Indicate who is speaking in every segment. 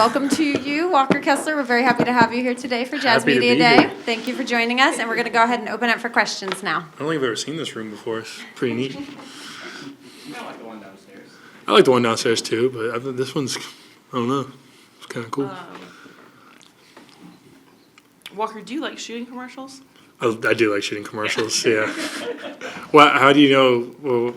Speaker 1: welcome to you, Walker Kessler. We're very happy to have you here today for Jazz
Speaker 2: Happy to
Speaker 1: Media
Speaker 2: be
Speaker 1: Day.
Speaker 2: here.
Speaker 1: Thank you for joining us, and we're going to go ahead and open up for questions now.
Speaker 2: I don't think I've ever seen this room before. It's pretty neat.
Speaker 3: I like the one downstairs.
Speaker 2: I like the one downstairs too, but this one's, I don't know, it's kind of cool.
Speaker 4: Walker, do you like shooting commercials?
Speaker 2: I do like shooting commercials, yeah. Well, how do you know, well,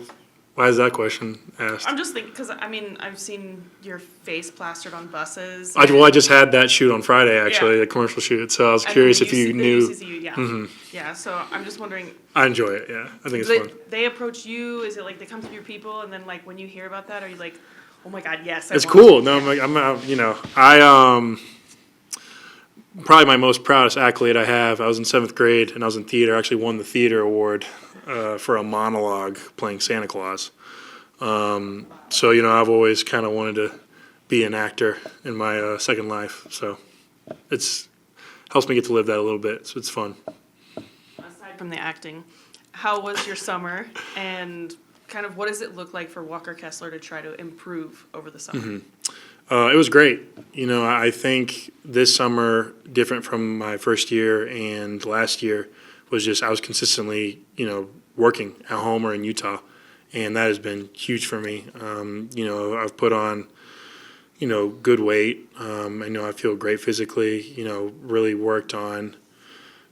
Speaker 2: why is that question asked?
Speaker 4: I'm just thinking, because, I mean, I've seen your face plastered on buses.
Speaker 2: I just had that shoot on Friday, actually,
Speaker 4: Yeah.
Speaker 2: the commercial shoot, so I was
Speaker 4: and
Speaker 2: curious
Speaker 4: the
Speaker 2: if you
Speaker 4: UC
Speaker 2: knew.
Speaker 4: The UCCU, yeah.
Speaker 2: Mhm.
Speaker 4: Yeah, so I'm just wondering,
Speaker 2: I enjoy it, yeah. I think it's
Speaker 4: do
Speaker 2: fun.
Speaker 4: they approach you? Is it like they come to your people, and then, like, when you hear about that, are you like, oh my God, yes, I
Speaker 2: It's
Speaker 4: want
Speaker 2: cool.
Speaker 4: to-
Speaker 2: No, probably my most proudest accolade I have, I was in 7th grade and I was in theater. I actually won the theater award for a monologue playing Santa Claus. So, I've always kind of wanted to be an actor in my second life. So it's helps me get to live that a little bit. So it's fun.
Speaker 4: Aside from the acting, how was your summer, and kind of what does it look like for Walker Kessler to try to improve over the summer?
Speaker 2: It was great. I think this summer, different from my first year and last year, was just I was consistently, working at home or in Utah, and that has been huge for me. I've put on, good weight. I know I feel great physically. Really worked on,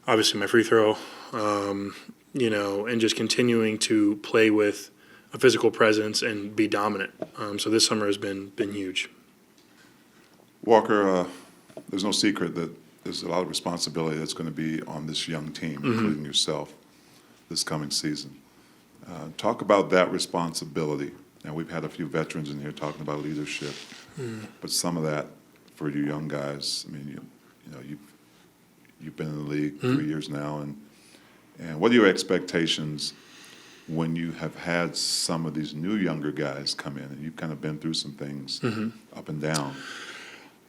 Speaker 2: obviously, my free throw, and just continuing to play with a physical presence and be dominant. So this summer has been huge.
Speaker 5: Walker, there's no secret that there's a lot of responsibility that's going to be on this young team, including yourself, this coming season. Talk about that responsibility. Now, we've had a few veterans in here talking about leadership, but some of that for you young guys. I mean, you've been in the league 3 years now, and what are your expectations when you have had some of these new younger guys come in and you've kind of been through some things up and down?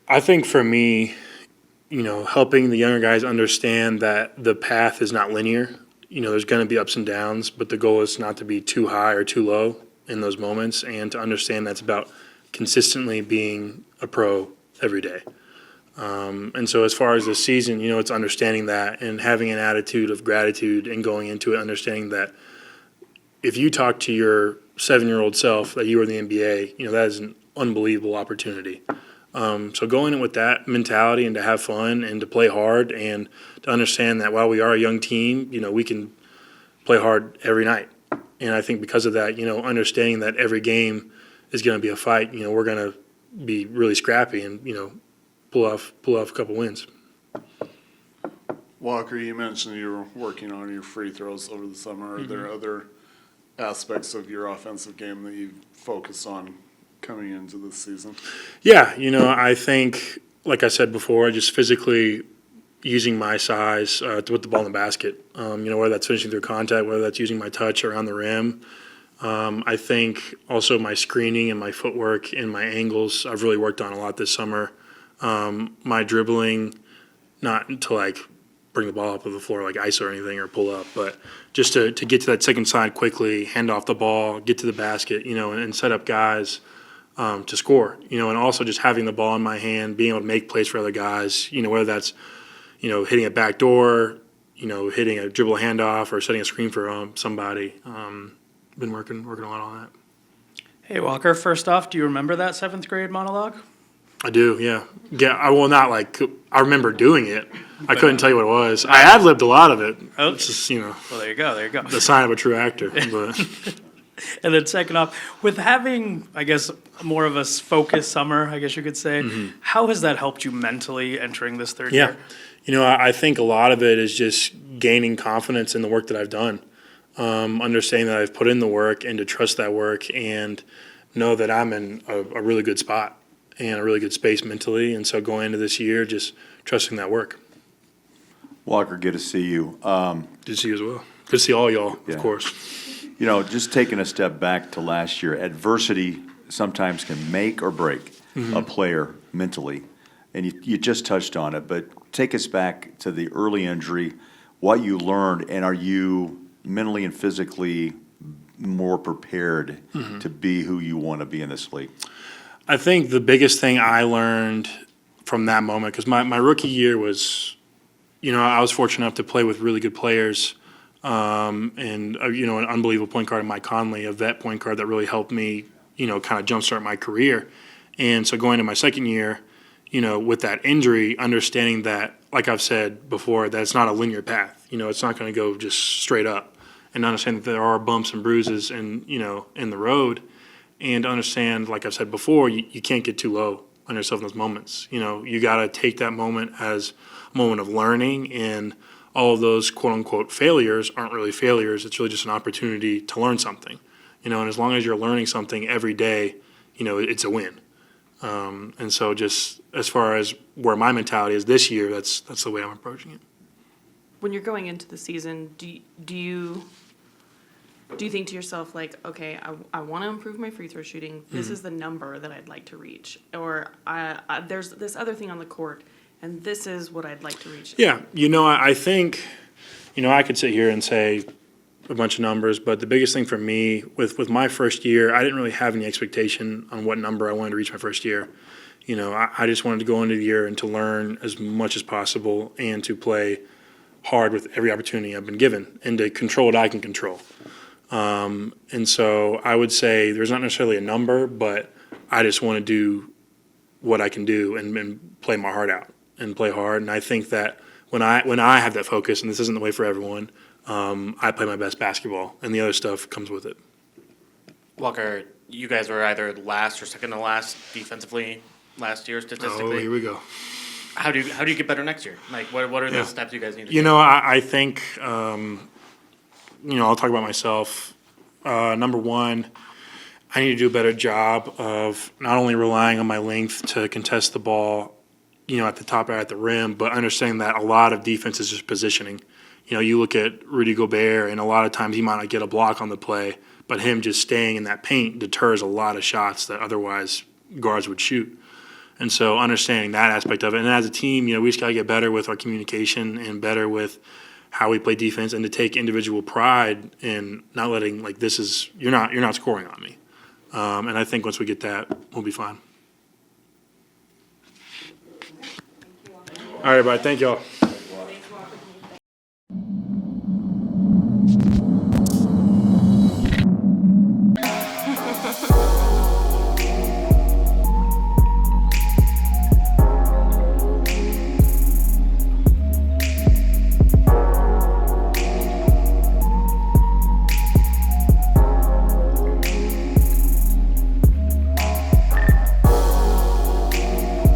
Speaker 2: I think for me, helping the younger guys understand that the path is not linear. There's going to be ups and downs, but the goal is not to be too high or too low in those moments, and to understand that's about consistently being a pro every day. And so as far as this season, it's understanding that and having an attitude of gratitude and going into it understanding that if you talk to your 7-year-old self that you were in the NBA, that is an unbelievable opportunity. So going in with that mentality and to have fun and to play hard and to understand that while we are a young team, we can play hard every night. And I think because of that, understanding that every game is going to be a fight, we're going to be really scrappy and, pull off a couple wins.
Speaker 6: Walker, you mentioned you were working on your free throws over the summer. Are there other aspects of your offensive game that you focus on coming into this season?
Speaker 2: Yeah, I think, like I said before, just physically using my size to put the ball in the basket. Whether that's finishing through contact, whether that's using my touch around the rim. I think also my screening and my footwork and my angles I've really worked on a lot this summer. My dribbling, not to bring the ball up to the floor like ice or anything or pull up, but just to get to that second side quickly, hand off the ball, get to the basket, and set up guys to score, and also just having the ball in my hand, being able to make plays for other guys, whether that's, hitting a back door, hitting a dribble handoff or setting a screen for somebody. Been working a lot on that.
Speaker 3: Hey, Walker, first off, do you remember that 7th grade monologue?
Speaker 2: I do, yeah. Yeah, I remember doing it. I couldn't tell you what it was. I ad-libbed a lot of it.
Speaker 3: Oh.
Speaker 2: It's just,
Speaker 3: Well, there you go.
Speaker 2: the sign of a true actor. But
Speaker 3: And then second off, with having, I guess, more of a focused summer, I guess you could say, how has that helped you mentally entering this third
Speaker 2: yeah,
Speaker 3: year?
Speaker 2: I think a lot of it is just gaining confidence in the work that I've done. Understanding that I've put in the work and to trust that work and know that I'm in a really good spot and a really good space mentally. And so going into this year, just trusting that work.
Speaker 7: Walker, good to see you.
Speaker 2: Good to see you as well. Good to see all y'all,
Speaker 7: Yeah.
Speaker 2: of course.
Speaker 7: Just taking a step back to last year, adversity sometimes can make or break a player mentally. And you just touched on it, but take us back to the early injury, what you learned, and are you mentally and physically more prepared to be who you want to be in this league?
Speaker 2: I think the biggest thing I learned from that moment, because my rookie year was, I was fortunate enough to play with really good players, and, an unbelievable point guard in Mike Conley, a vet point guard that really helped me, kind of jumpstart my career. And so going to my second year, with that injury, understanding that, like I've said before, that it's not a linear path. It's not going to go just straight up. And understand that there are bumps and bruises in the road. And understand, like I've said before, you can't get too low on yourself in those moments. You got to take that moment as a moment of learning, and all of those quote-unquote failures aren't really failures. It's really just an opportunity to learn something. And as long as you're learning something every day, it's a win. And so just as far as where my mentality is this year, that's the way I'm approaching it.
Speaker 4: When you're going into the season, do you think to yourself, like, okay, I want to improve my free throw shooting. This is the number that I'd like to reach. Or there's this other thing on the court, and this is what I'd like to reach.
Speaker 2: Yeah, I think, I could sit here and say a bunch of numbers, but the biggest thing for me with my first year, I didn't really have any expectation on what number I wanted to reach my first year. I just wanted to go into the year and to learn as much as possible and to play hard with every opportunity I've been given and to control what I can control. And so I would say there's not necessarily a number, but I just want to do what I can do and play my heart out and play hard. And I think that when I have that focus, and this isn't the way for everyone, I play my best basketball, and the other stuff comes with it.
Speaker 8: Walker, you guys were either last or second to last defensively last year statistically.
Speaker 2: Oh, here we go.
Speaker 8: How do you get better next year? Like, what are the steps you guys need to take?
Speaker 2: I think, I'll talk about myself. Number one, I need to do a better job of not only relying on my length to contest the ball, at the top or at the rim, but understanding that a lot of defense is just positioning. You look at Rudy Gobert, and a lot of times he might not get a block on the play, but him just staying in that paint deters a lot of shots that otherwise guards would shoot. And so understanding that aspect of it, and as a team, we just got to get better with our communication and better with how we play defense, and to take individual pride in not letting, like, you're not scoring on me. And I think once we get that, we'll be fine. All right, everybody. Thank y'all.